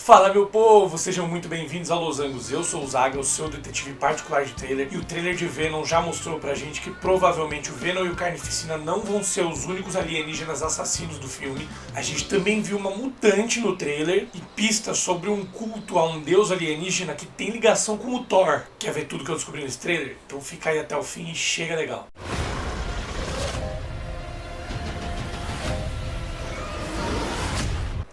Fala meu povo, sejam muito bem-vindos a Los Angeles. Eu sou o Zaga, o seu detetive particular de trailer. E o trailer de Venom já mostrou pra gente que provavelmente o Venom e o Carnificina não vão ser os únicos alienígenas assassinos do filme. A gente também viu uma mutante no trailer e pistas sobre um culto a um deus alienígena que tem ligação com o Thor. Quer ver tudo que eu descobri nesse trailer? Então fica aí até o fim e chega legal.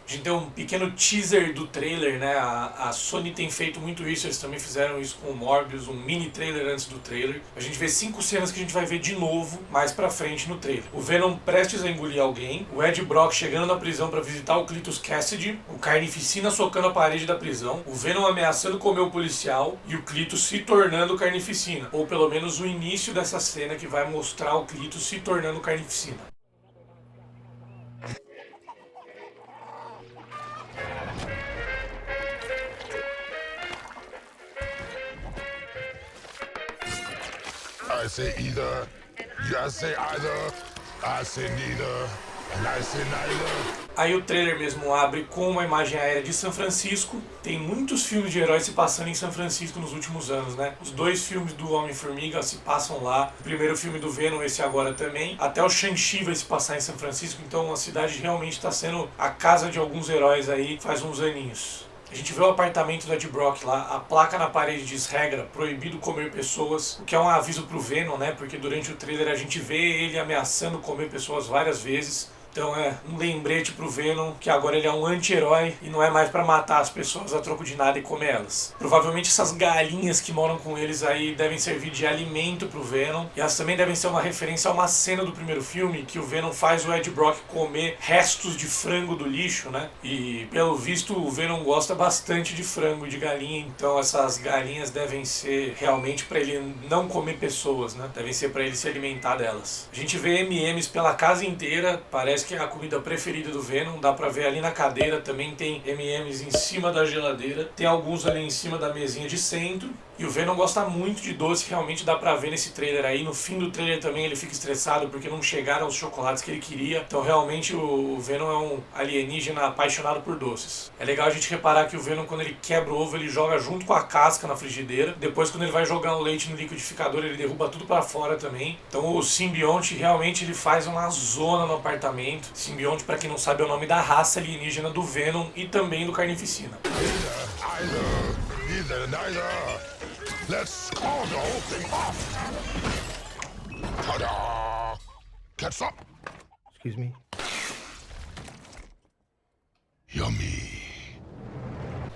A gente deu um pequeno teaser do trailer, né? A Sony tem feito muito isso, eles também fizeram isso com o Morbius, um mini trailer antes do trailer. A gente vê 5 cenas que a gente vai ver de novo mais pra frente no trailer. O Venom prestes a engolir alguém, o Ed Brock chegando na prisão pra visitar o Cletus Cassidy, o Carnificina socando a parede da prisão, o Venom ameaçando comer o policial e o Cletus se tornando Carnificina. Ou pelo menos o início dessa cena que vai mostrar o Cletus se tornando Carnificina. I say either, you say either, I say neither, and I say neither. Aí o trailer mesmo abre com uma imagem aérea de São Francisco. Tem muitos filmes de heróis se passando em São Francisco nos últimos anos, né? Os 2 filmes do Homem-Formiga se passam lá. O primeiro filme do Venom, esse agora também. Até o Shang-Chi vai se passar em São Francisco. Então a cidade realmente está sendo a casa de alguns heróis aí faz uns aninhos. A gente vê o apartamento do Ed Brock lá, a placa na parede diz regra, proibido comer pessoas, o que é um aviso pro Venom, né? Porque durante o trailer a gente vê ele ameaçando comer pessoas várias vezes. Então é um lembrete pro Venom que agora ele é um anti-herói e não é mais pra matar as pessoas a troco de nada e comer elas. Provavelmente essas galinhas que moram com eles aí devem servir de alimento pro Venom. E elas também devem ser uma referência a uma cena do primeiro filme que o Venom faz o Ed Brock comer restos de frango do lixo, né? E pelo visto o Venom gosta bastante de frango e de galinha, então essas galinhas devem ser realmente pra ele não comer pessoas, né? Devem ser pra ele se alimentar delas. A gente vê M&M's pela casa inteira, parece que é a comida preferida do Venom, dá pra ver ali na cadeira, também tem M&M's em cima da geladeira, tem alguns ali em cima da mesinha de centro, e o Venom gosta muito de doce, realmente dá pra ver nesse trailer aí. No fim do trailer também ele fica estressado porque não chegaram os chocolates que ele queria, então realmente o Venom é um alienígena apaixonado por doces. É legal a gente reparar que o Venom, quando ele quebra o ovo, ele joga junto com a casca na frigideira, depois quando ele vai jogar o leite no liquidificador, ele derruba tudo pra fora também. Então o simbionte realmente ele faz uma zona no apartamento. Simbionte, pra quem não sabe, é o nome da raça alienígena do Venom e também do Carnificina. Neither. Let's call the whole thing off. Ta-da! Catch up. Excuse me? Yummy.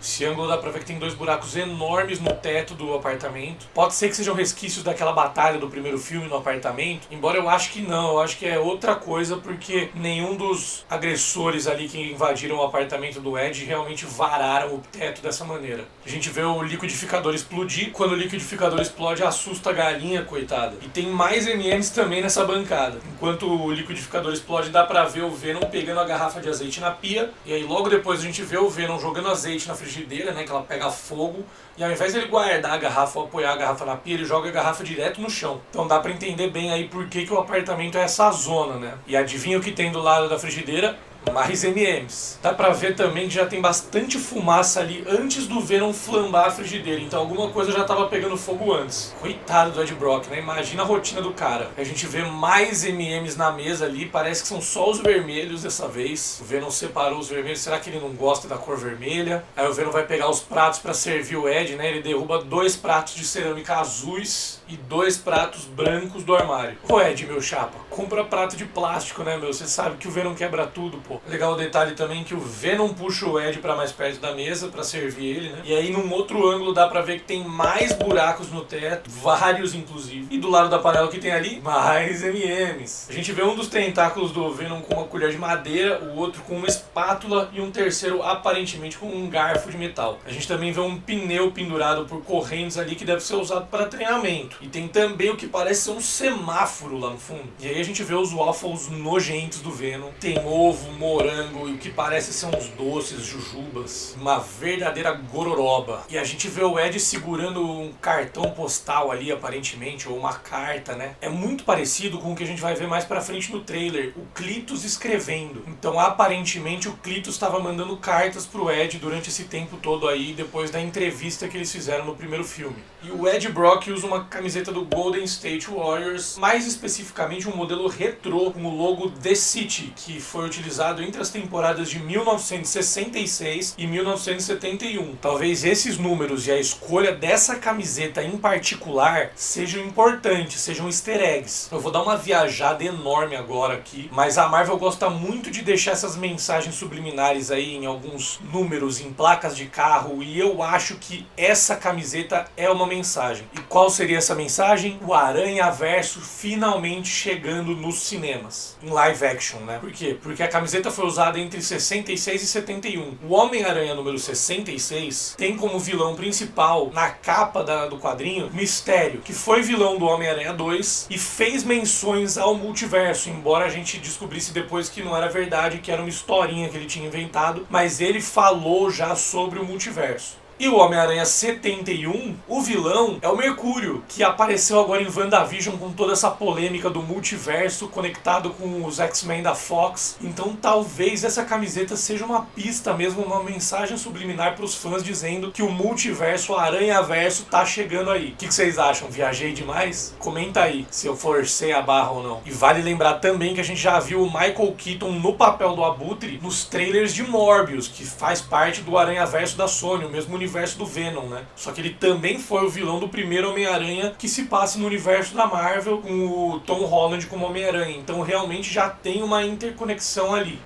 Esse ângulo dá pra ver que tem 2 buracos enormes no teto do apartamento. Pode ser que sejam resquícios daquela batalha do primeiro filme no apartamento, embora eu acho que não, eu acho que é outra coisa, porque nenhum dos agressores ali que invadiram o apartamento do Ed realmente vararam o teto dessa maneira. A gente vê o liquidificador explodir, quando o liquidificador explode assusta a galinha, coitada. E tem mais M&M's também nessa bancada. Enquanto o liquidificador explode, dá pra ver o Venom pegando a garrafa de azeite na pia, e aí logo depois a gente vê o Venom jogando azeite na frigideira, né, que ela pega fogo, e ao invés de ele guardar a garrafa ou apoiar a garrafa na pia, ele joga a garrafa direto no chão. Então dá pra entender bem aí por que o apartamento é essa zona, né? E adivinha o que tem do lado da frigideira? Mais M&M's. Dá pra ver também que já tem bastante fumaça ali antes do Venom flambar a frigideira, então alguma coisa já tava pegando fogo antes. Coitado do Ed Brock, né? Imagina a rotina do cara. A gente vê mais M&M's na mesa ali, parece que são só os vermelhos dessa vez. O Venom separou os vermelhos, será que ele não gosta da cor vermelha? Aí o Venom vai pegar os pratos pra servir o Ed, né? Ele derruba 2 pratos de cerâmica azuis e 2 pratos brancos do armário. Ô Ed, meu chapa, compra prato de plástico, né, meu? Você sabe que o Venom quebra tudo, pô. Legal o detalhe também que o Venom puxa o Ed pra mais perto da mesa pra servir ele, né? E aí num outro ângulo dá pra ver que tem mais buracos no teto, vários inclusive. E do lado da panela que tem ali, mais M&M's. A gente vê um dos tentáculos do Venom com uma colher de madeira, o outro com uma espátula e um terceiro aparentemente com um garfo de metal. A gente também vê um pneu pendurado por correntes ali que deve ser usado para treinamento. E tem também o que parece ser um semáforo lá no fundo. E aí a gente vê os waffles nojentos do Venom. Tem ovo, morango e o que parece ser uns doces, jujubas. Uma verdadeira gororoba. E a gente vê o Ed segurando um cartão postal ali, aparentemente, ou uma carta, né? É muito parecido com o que a gente vai ver mais pra frente no trailer. O Cletus escrevendo. Então, aparentemente, o Cletus estava mandando cartas pro Ed durante esse tempo todo aí, depois da entrevista que eles fizeram no primeiro filme. E o Ed Brock usa uma camiseta do Golden State Warriors, mais especificamente um modelo retrô com o logo The City, que foi utilizado entre as temporadas de 1966 e 1971. Talvez esses números e a escolha dessa camiseta em particular sejam importantes, sejam easter eggs. Eu vou dar uma viajada enorme agora aqui, mas a Marvel gosta muito de deixar essas mensagens subliminares aí em alguns números, em placas de carro, e eu acho que essa camiseta é uma mensagem. E qual seria essa mensagem? O Aranhaverso finalmente chegando nos cinemas, em live action, né? Por quê? Porque a camiseta foi usada entre 66 e 71. O Homem-Aranha número 66 tem como vilão principal, na capa do quadrinho, Mistério, que foi vilão do Homem-Aranha 2 e fez menções ao multiverso, embora a gente descobrisse depois que não era verdade, que era uma historinha que ele tinha inventado, mas ele falou já sobre o multiverso. E o Homem-Aranha 71, o vilão é o Mercúrio, que apareceu agora em WandaVision com toda essa polêmica do multiverso conectado com os X-Men da Fox. Então talvez essa camiseta seja uma pista mesmo, uma mensagem subliminar para os fãs dizendo que o multiverso, o Aranhaverso tá chegando aí. O que vocês acham? Viajei demais? Comenta aí se eu forcei a barra ou não. E vale lembrar também que a gente já viu o Michael Keaton no papel do Abutre nos trailers de Morbius, que faz parte do Aranhaverso da Sony, o mesmo universo do Venom, né? Só que ele também foi o vilão do primeiro Homem-Aranha que se passa no universo da Marvel, com o Tom Holland como Homem-Aranha. Então realmente já tem uma interconexão ali.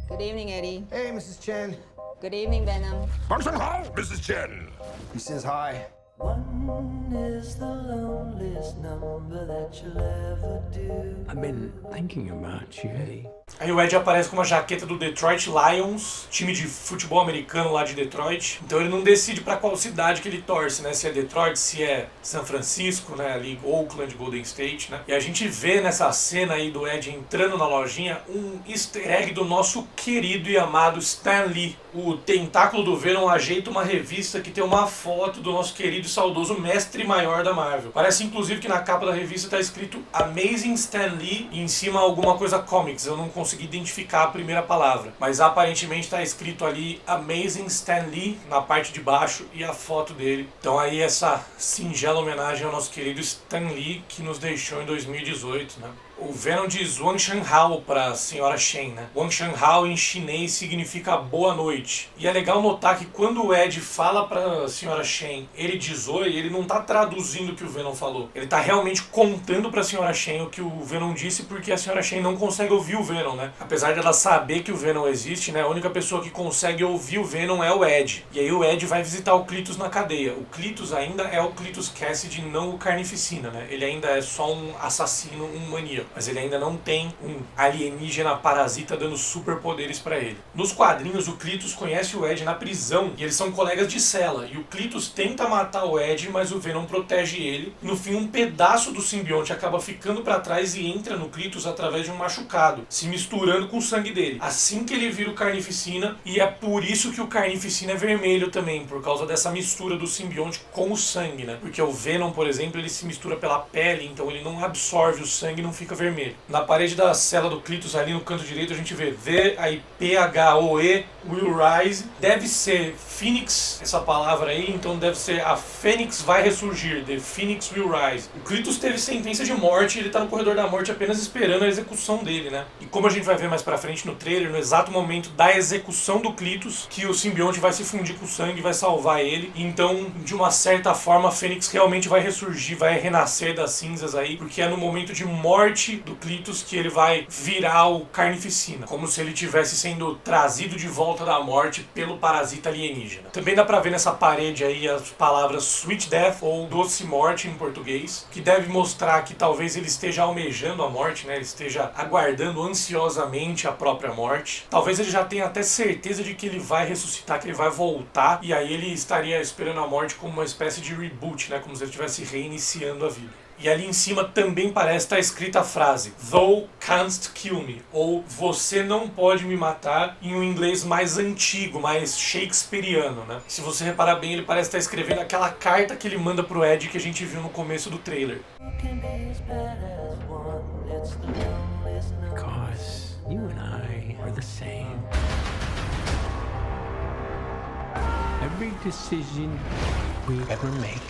Good evening, Eddie. Hey, Mrs. Chen. Good evening, Venom. Function Hall, Mrs. Chen. He says hi. One is the loneliest number that you'll ever do. I've been thinking about you, Eddie. Aí o Ed aparece com uma jaqueta do Detroit Lions, time de futebol americano lá de Detroit. Então ele não decide para qual cidade que ele torce, né? Se é Detroit, se é São Francisco, né? Ali Oakland, Golden State, né? E a gente vê nessa cena aí do Ed entrando na lojinha um easter egg do nosso querido e amado Stan Lee. O tentáculo do Venom ajeita uma revista que tem uma foto do nosso querido e saudoso mestre maior da Marvel. Parece inclusive que na capa da revista tá escrito Amazing Stan Lee e em cima alguma coisa comics. Eu não consegui identificar a primeira palavra, mas aparentemente está escrito ali Amazing Stan Lee na parte de baixo e a foto dele. Então aí essa singela homenagem ao nosso querido Stan Lee, que nos deixou em 2018, né? O Venom diz Wang Shanhao para a senhora Shen, né? Wang Shanhao em chinês significa boa noite. E é legal notar que quando o Ed fala para a senhora Shen, ele diz oi, ele não tá traduzindo o que o Venom falou. Ele tá realmente contando para a senhora Shen o que o Venom disse, porque a senhora Shen não consegue ouvir o Venom, né? Apesar de ela saber que o Venom existe, né? A única pessoa que consegue ouvir o Venom é o Ed. E aí o Ed vai visitar o Cletus na cadeia. O Cletus ainda é o Cletus Cassidy, não o Carnificina, né? Ele ainda é só um assassino, um maníaco. Mas ele ainda não tem um alienígena parasita dando superpoderes pra ele. Nos quadrinhos, o Cletus conhece o Ed na prisão e eles são colegas de cela. E o Cletus tenta matar o Ed, mas o Venom protege ele. No fim, um pedaço do simbionte acaba ficando pra trás e entra no Cletus através de um machucado, se misturando com o sangue dele. Assim que ele vira o Carnificina, e é por isso que o Carnificina é vermelho também, por causa dessa mistura do simbionte com o sangue, né? Porque o Venom, por exemplo, ele se mistura pela pele, então ele não absorve o sangue e não fica vermelho. Na parede da cela do Cletus, ali no canto direito, a gente vê V-I-P-H-O-E, Will Rise. Deve ser Phoenix, essa palavra aí, então deve ser a Fênix vai ressurgir, The Phoenix Will Rise. O Cletus teve sentença de morte, ele tá no corredor da morte apenas esperando a execução dele, né? E como a gente vai ver mais pra frente no trailer, no exato momento da execução do Cletus, que o simbionte vai se fundir com o sangue, vai salvar ele. Então, de uma certa forma, a Fênix realmente vai ressurgir, vai renascer das cinzas aí, porque é no momento de morte do Cletus que ele vai virar o Carnificina, como se ele tivesse sendo trazido de volta da morte pelo parasita alienígena. Também dá pra ver nessa parede aí as palavras Sweet Death ou Doce Morte em português, que deve mostrar que talvez ele esteja almejando a morte, né? Ele esteja aguardando ansiosamente a própria morte. Talvez ele já tenha até certeza de que ele vai ressuscitar, que ele vai voltar, e aí ele estaria esperando a morte como uma espécie de reboot, né? Como se ele estivesse reiniciando a vida. E ali em cima também parece estar escrita a frase Thou canst kill me, ou você não pode me matar, em um inglês mais antigo, mais shakespeariano, né? Se você reparar bem, ele parece estar escrevendo aquela carta que ele manda pro Ed que a gente viu no começo do trailer. Because you and I are the same. Every decision we ever make.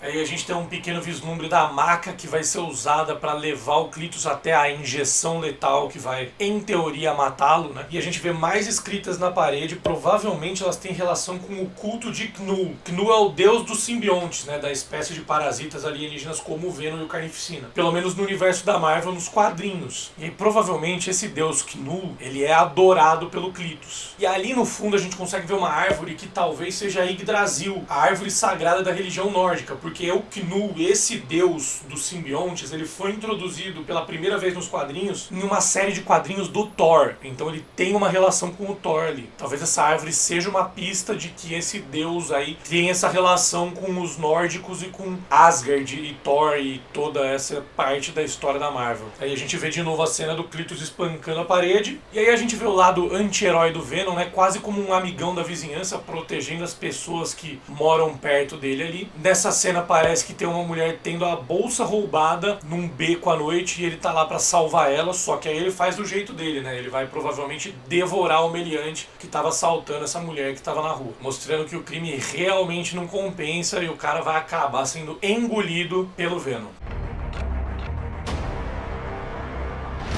Aí a gente tem um pequeno vislumbre da maca que vai ser usada para levar o Cletus até a injeção letal que vai, em teoria, matá-lo, né? E a gente vê mais escritas na parede, provavelmente elas têm relação com o culto de Knull. Knull é o deus dos simbiontes, né? Da espécie de parasitas alienígenas como o Venom e o Carnificina. Pelo menos no universo da Marvel, nos quadrinhos. E aí, provavelmente esse deus Knull, ele é adorado pelo Cletus. E ali no fundo a gente consegue ver uma árvore que talvez seja a Yggdrasil, a árvore sagrada da religião nórdica, porque o Knull, esse deus dos simbiontes, ele foi introduzido pela primeira vez nos quadrinhos em uma série de quadrinhos do Thor. Então ele tem uma relação com o Thor ali. Talvez essa árvore seja uma pista de que esse deus aí tem essa relação com os nórdicos e com Asgard e Thor e toda essa parte da história da Marvel. Aí a gente vê de novo a cena do Cletus espancando a parede, e aí a gente vê o lado anti-herói do Venom, né, quase como um amigão da vizinhança, protegendo as pessoas que moram perto dele ali. Nessa cena parece que tem uma mulher tendo a bolsa roubada num beco à noite e ele tá lá pra salvar ela, só que aí ele faz do jeito dele, né? Ele vai provavelmente devorar o meliante que tava assaltando essa mulher que tava na rua, mostrando que o crime realmente não compensa e o cara vai acabar sendo engolido pelo Venom.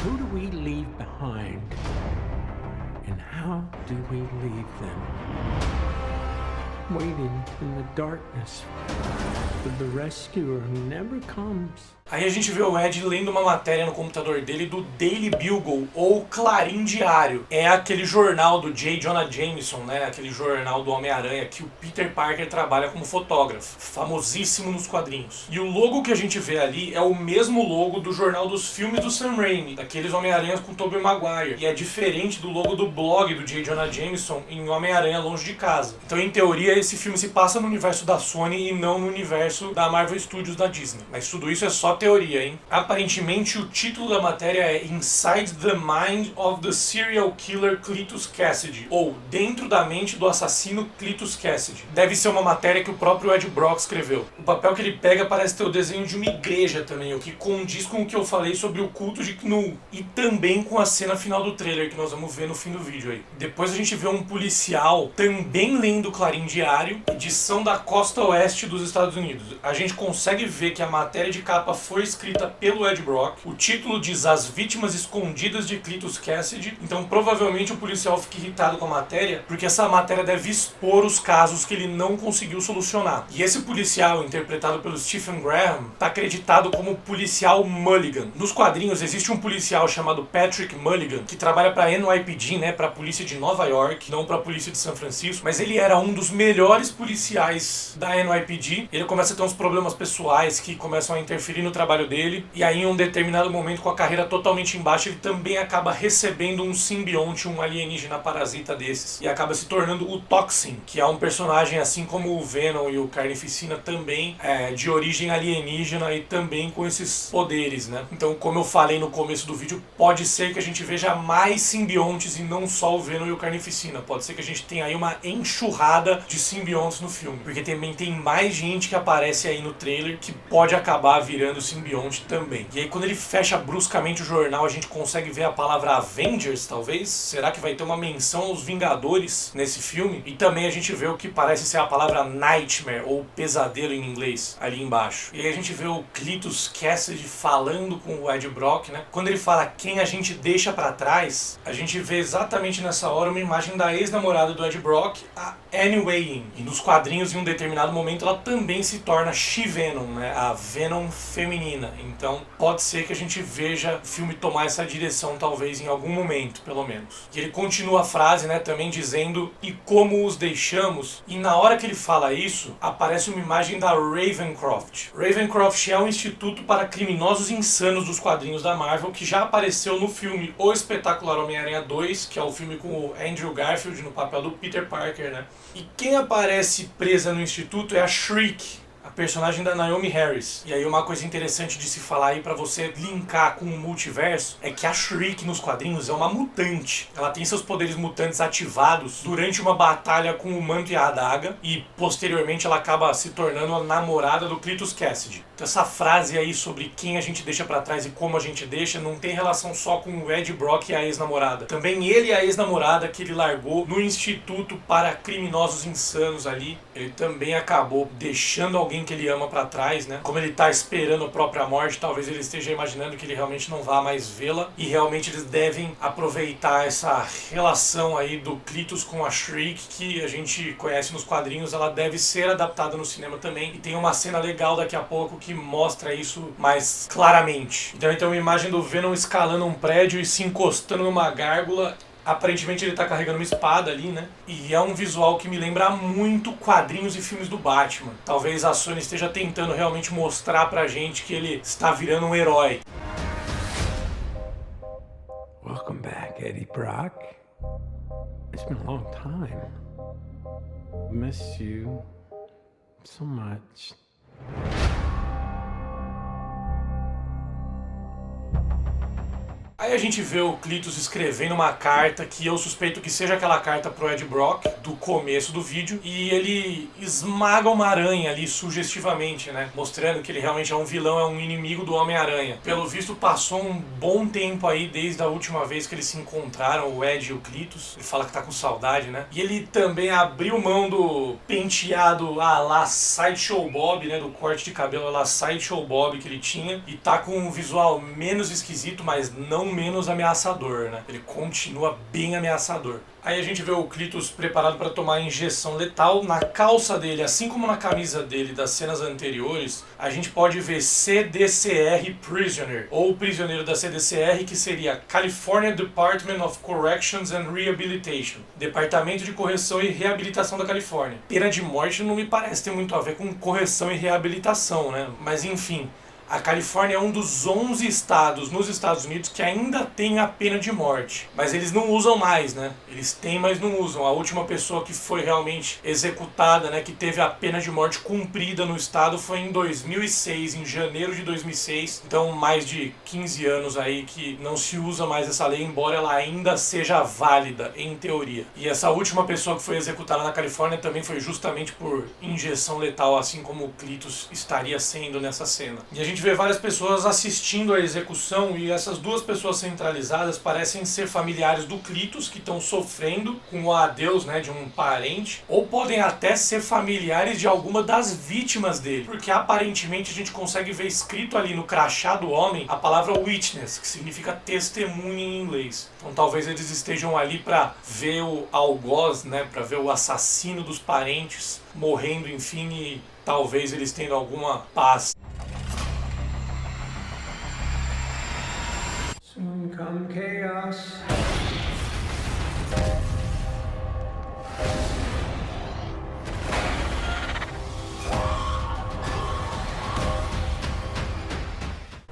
Who do we leave behind? And how do we leave them? Waiting in the darkness for the rescuer who never comes. Aí a gente vê o Ed lendo uma matéria no computador dele do Daily Bugle, ou Clarim Diário. É aquele jornal do J. Jonah Jameson, né? Aquele jornal do Homem-Aranha que o Peter Parker trabalha como fotógrafo. Famosíssimo nos quadrinhos. E o logo que a gente vê ali é o mesmo logo do jornal dos filmes do Sam Raimi, daqueles Homem-Aranhas com Tobey Maguire. E é diferente do logo do blog do J. Jonah Jameson em Homem-Aranha Longe de Casa. Então, em teoria, esse filme se passa no universo da Sony e não no universo da Marvel Studios da Disney. Mas tudo isso é só teoria, hein? Aparentemente o título da matéria é Inside the Mind of the Serial Killer Cletus Cassidy, ou Dentro da Mente do Assassino Cletus Cassidy. Deve ser uma matéria que o próprio Ed Brock escreveu. O papel que ele pega parece ter o desenho de uma igreja também, o que condiz com o que eu falei sobre o culto de Knull, e também com a cena final do trailer que nós vamos ver no fim do vídeo aí. Depois a gente vê um policial também lendo o Clarim Diário, edição da costa oeste dos Estados Unidos. A gente consegue ver que a matéria de capa foi escrita pelo Ed Brock. O título diz As Vítimas Escondidas de Cletus Cassidy. Então provavelmente o policial fica irritado com a matéria, porque essa matéria deve expor os casos que ele não conseguiu solucionar. E esse policial, interpretado pelo Stephen Graham, está acreditado como policial Mulligan. Nos quadrinhos existe um policial chamado Patrick Mulligan, que trabalha para a NYPD, né, para a polícia de Nova York, não para a polícia de São Francisco, mas ele era um dos melhores policiais da NYPD. Ele começa a ter uns problemas pessoais que começam a interferir no trabalho dele, e aí em um determinado momento, com a carreira totalmente embaixo, ele também acaba recebendo um simbionte, um alienígena parasita desses, e acaba se tornando o Toxin, que é um personagem assim como o Venom e o Carnificina também, de origem alienígena e também com esses poderes, né? Então, como eu falei no começo do vídeo, pode ser que a gente veja mais simbiontes e não só o Venom e o Carnificina. Pode ser que a gente tenha aí uma enxurrada de simbiontes no filme, porque também tem mais gente que aparece aí no trailer que pode acabar virando simbionte também. E aí quando ele fecha bruscamente o jornal, a gente consegue ver a palavra Avengers, talvez? Será que vai ter uma menção aos Vingadores nesse filme? E também a gente vê o que parece ser a palavra Nightmare, ou pesadelo em inglês, ali embaixo. E aí a gente vê o Cletus Cassidy falando com o Ed Brock, né? Quando ele fala quem a gente deixa pra trás, a gente vê exatamente nessa hora uma imagem da ex-namorada do Ed Brock, a Annie Weying. E nos quadrinhos, em um determinado momento, ela também se torna She-Venom, né? A Venom feminina. Então pode ser que a gente veja o filme tomar essa direção, talvez em algum momento, pelo menos. E ele continua a frase, né, também dizendo e como os deixamos, e na hora que ele fala isso, aparece uma imagem da Ravencroft. Ravencroft é um instituto para criminosos insanos dos quadrinhos da Marvel, que já apareceu no filme O Espetacular Homem-Aranha 2, que é o filme com o Andrew Garfield no papel do Peter Parker, né? E quem aparece presa no instituto é a Shriek, a personagem da Naomi Harris. E aí uma coisa interessante de se falar aí pra você linkar com o multiverso é que a Shriek nos quadrinhos é uma mutante. Ela tem seus poderes mutantes ativados durante uma batalha com o Manto e a Adaga e posteriormente ela acaba se tornando a namorada do Cletus Cassidy. Então essa frase aí sobre quem a gente deixa pra trás e como a gente deixa não tem relação só com o Ed Brock e a ex-namorada. Também ele e a ex-namorada que ele largou no Instituto para Criminosos Insanos ali, ele também acabou deixando alguém que ele ama pra trás, né? Como ele tá esperando a própria morte, talvez ele esteja imaginando que ele realmente não vá mais vê-la e realmente eles devem aproveitar essa relação aí do Cletus com a Shriek que a gente conhece nos quadrinhos, ela deve ser adaptada no cinema também e tem uma cena legal daqui a pouco que mostra isso mais claramente. Então tem uma imagem do Venom escalando um prédio e se encostando numa gárgula. Aparentemente ele tá carregando uma espada ali, né? E é um visual que me lembra muito quadrinhos e filmes do Batman. Talvez a Sony esteja tentando realmente mostrar pra gente que ele está virando um herói. Welcome back, Eddie Brock. It's been a long time. Miss you so much. Aí a gente vê o Cletus escrevendo uma carta que eu suspeito que seja aquela carta pro Ed Brock do começo do vídeo e ele esmaga uma aranha ali sugestivamente, né? Mostrando que ele realmente é um vilão, é um inimigo do Homem-Aranha. Pelo visto passou um bom tempo aí desde a última vez que eles se encontraram, o Ed e o Cletus. Ele fala que tá com saudade, né? E ele também abriu mão do penteado à la Sideshow Bob, né? Do corte de cabelo à la Sideshow Bob que ele tinha e tá com um visual menos esquisito, mas não menos ameaçador, né? Ele continua bem ameaçador. Aí a gente vê o Cletus preparado para tomar a injeção letal. Na calça dele, assim como na camisa dele das cenas anteriores, a gente pode ver CDCR Prisoner, ou prisioneiro da CDCR, que seria California Department of Corrections and Rehabilitation, Departamento de Correção e Reabilitação da Califórnia. Pena de morte não me parece ter muito a ver com correção e reabilitação, né? Mas enfim, a Califórnia é um dos 11 estados nos Estados Unidos que ainda tem a pena de morte. Mas eles não usam mais, né? Eles têm, mas não usam. A última pessoa que foi realmente executada, né, que teve a pena de morte cumprida no estado foi em 2006, em janeiro de 2006. Então mais de 15 anos aí que não se usa mais essa lei, embora ela ainda seja válida, em teoria. E essa última pessoa que foi executada na Califórnia também foi justamente por injeção letal, assim como o Cletus estaria sendo nessa cena. E a gente vê várias pessoas assistindo à execução e essas duas pessoas centralizadas parecem ser familiares do Cletus que estão sofrendo com o adeus, né, de um parente, ou podem até ser familiares de alguma das vítimas dele, porque aparentemente a gente consegue ver escrito ali no crachá do homem a palavra witness, que significa testemunha em inglês. Então talvez eles estejam ali para ver o algoz, né, para ver o assassino dos parentes morrendo, enfim, e talvez eles tendo alguma paz. Soon come chaos.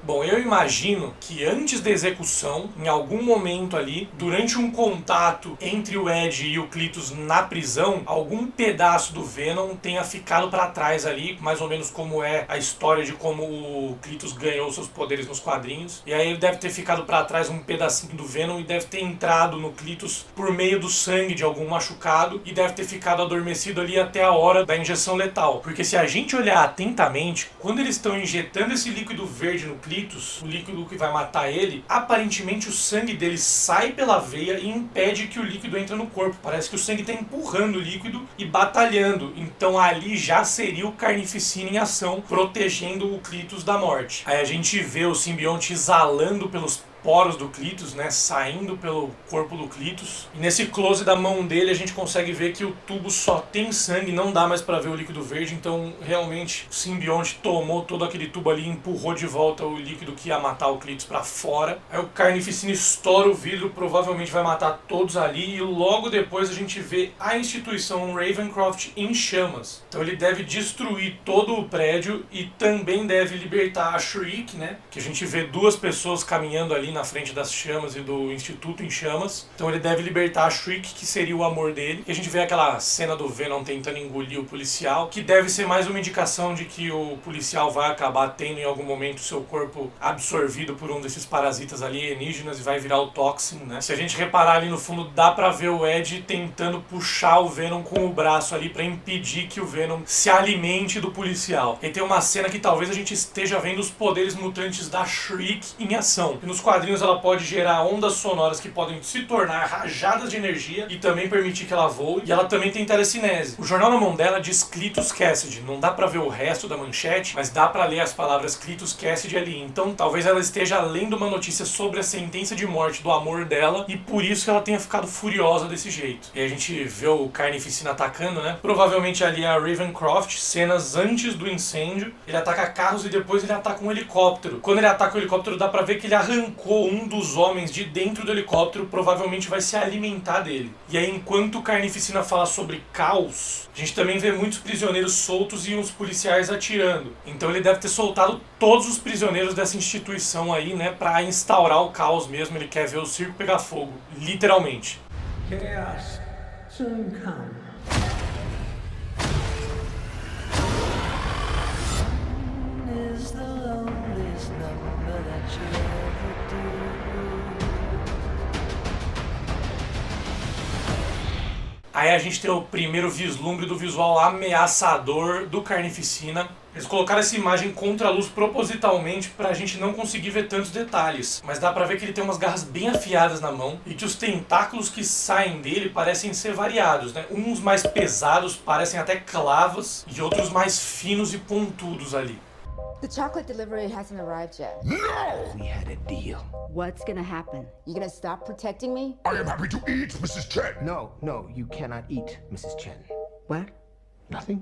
Bom, eu imagino que antes da execução, em algum momento ali, durante um contato entre o Ed e o Cletus na prisão, algum pedaço do Venom tenha ficado pra trás ali, mais ou menos como é a história de como o Cletus ganhou seus poderes nos quadrinhos. E aí ele deve ter ficado pra trás um pedacinho do Venom e deve ter entrado no Cletus por meio do sangue de algum machucado e deve ter ficado adormecido ali até a hora da injeção letal. Porque se a gente olhar atentamente, quando eles estão injetando esse líquido verde no Cletus, o líquido que vai matar ele, aparentemente o sangue dele sai pela veia e impede que o líquido entre no corpo. Parece que o sangue está empurrando o líquido e batalhando. Então ali já seria o Carnificina em ação, protegendo o Cletus da morte. Aí a gente vê o simbionte exalando pelos poros do Cletus, né, saindo pelo corpo do Cletus. E nesse close da mão dele a gente consegue ver que o tubo só tem sangue, não dá mais pra ver o líquido verde, então realmente o simbionte tomou todo aquele tubo ali e empurrou de volta o líquido que ia matar o Cletus pra fora. Aí o Carnificina estoura o vidro, provavelmente vai matar todos ali, e logo depois a gente vê a instituição Ravencroft em chamas. Então ele deve destruir todo o prédio e também deve libertar a Shriek, né, que a gente vê duas pessoas caminhando ali ali na frente das chamas e do Instituto em Chamas. Então ele deve libertar a Shriek, que seria o amor dele. E a gente vê aquela cena do Venom tentando engolir o policial, que deve ser mais uma indicação de que o policial vai acabar tendo em algum momento seu corpo absorvido por um desses parasitas alienígenas e vai virar o Toxin, né? Se a gente reparar ali no fundo, dá pra ver o Ed tentando puxar o Venom com o braço ali pra impedir que o Venom se alimente do policial. E tem uma cena que talvez a gente esteja vendo os poderes mutantes da Shriek em ação. E nos quadrinhos ela pode gerar ondas sonoras que podem se tornar rajadas de energia e também permitir que ela voe. E ela também tem telecinese. O jornal na mão dela diz Cletus Cassidy. Não dá pra ver o resto da manchete, mas dá pra ler as palavras Cletus Cassidy ali. Então talvez ela esteja lendo uma notícia sobre a sentença de morte do amor dela e por isso que ela tenha ficado furiosa desse jeito. E a gente vê o Carnificina atacando, né? Provavelmente ali é a Ravencroft, cenas antes do incêndio. Ele ataca carros e depois ele ataca um helicóptero. Quando ele ataca o helicóptero dá pra ver que ele arrancou um dos homens de dentro do helicóptero, provavelmente vai se alimentar dele. E aí enquanto o Carnificina fala sobre caos, a gente também vê muitos prisioneiros soltos e uns policiais atirando. Então ele deve ter soltado todos os prisioneiros dessa instituição aí, né, pra instaurar o caos mesmo. Ele quer ver o circo pegar fogo, literalmente. Chaos soon come. Is the loneliest number that you'll ever do. Aí a gente tem o primeiro vislumbre do visual ameaçador do Carnificina. Eles colocaram essa imagem contra a luz propositalmente pra gente não conseguir ver tantos detalhes. Mas dá pra ver que ele tem umas garras bem afiadas na mão e que os tentáculos que saem dele parecem ser variados, né? Uns mais pesados, parecem até clavos, e outros mais finos e pontudos ali. The chocolate delivery hasn't arrived yet. We had a deal. What's gonna happen? You gonna stop protecting me? I am happy to eat, Mrs. Chen. No, you cannot eat, Mrs. Chen. What? Nothing?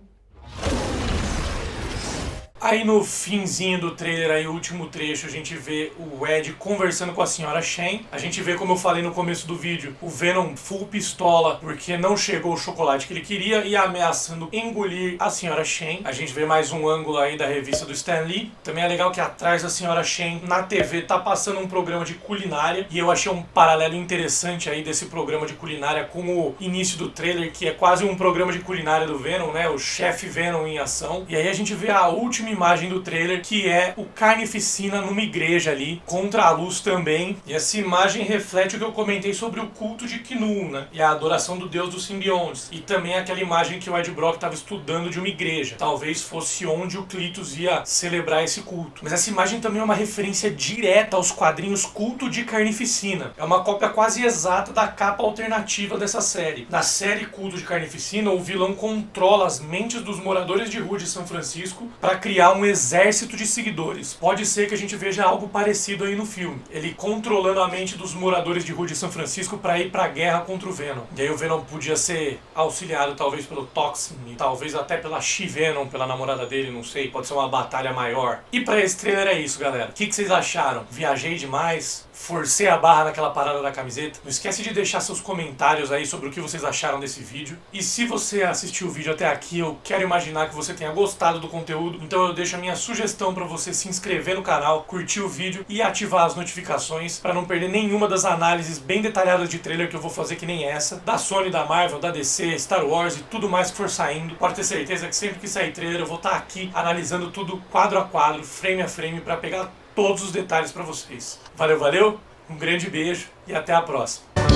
Aí no finzinho do trailer, aí o último trecho, a gente vê o Ed conversando com a senhora Chen. A gente vê, como eu falei no começo do vídeo, o Venom full pistola porque não chegou o chocolate que ele queria e ameaçando engolir a senhora Chen. A gente vê mais um ângulo aí da revista do Stan Lee. Também é legal que atrás da senhora Chen, na TV, tá passando um programa de culinária. E eu achei um paralelo interessante aí desse programa de culinária com o início do trailer, que é quase um programa de culinária do Venom, né? O chefe Venom em ação. E aí a gente vê a última imagem do trailer, que é o Carnificina numa igreja ali, contra a luz também. E essa imagem reflete o que eu comentei sobre o culto de Knu, né? E a adoração do deus dos simbiontes. E também aquela imagem que o Ed Brock estava estudando de uma igreja. Talvez fosse onde o Cletus ia celebrar esse culto. Mas essa imagem também é uma referência direta aos quadrinhos Culto de Carnificina. É uma cópia quase exata da capa alternativa dessa série. Na série Culto de Carnificina, o vilão controla as mentes dos moradores de rua de São Francisco para criar um exército de seguidores. Pode ser que a gente veja algo parecido aí no filme. Ele controlando a mente dos moradores de rua de São Francisco para ir pra guerra contra o Venom. E aí o Venom podia ser auxiliado talvez pelo Toxin, e talvez até pela She-Venom, pela namorada dele, não sei. Pode ser uma batalha maior. E pra esse trailer é isso, galera. O que vocês acharam? Viajei demais? Forcei a barra naquela parada da camiseta? Não esquece de deixar seus comentários aí sobre o que vocês acharam desse vídeo. E se você assistiu o vídeo até aqui, eu quero imaginar que você tenha gostado do conteúdo. Então eu deixo a minha sugestão para você se inscrever no canal, curtir o vídeo e ativar as notificações para não perder nenhuma das análises bem detalhadas de trailer que eu vou fazer, que nem essa, da Sony, da Marvel, da DC, Star Wars e tudo mais que for saindo. Pode ter certeza que sempre que sair trailer eu vou estar aqui analisando tudo quadro a quadro, frame a frame, para pegar todos os detalhes para vocês. Valeu, um grande beijo e até a próxima.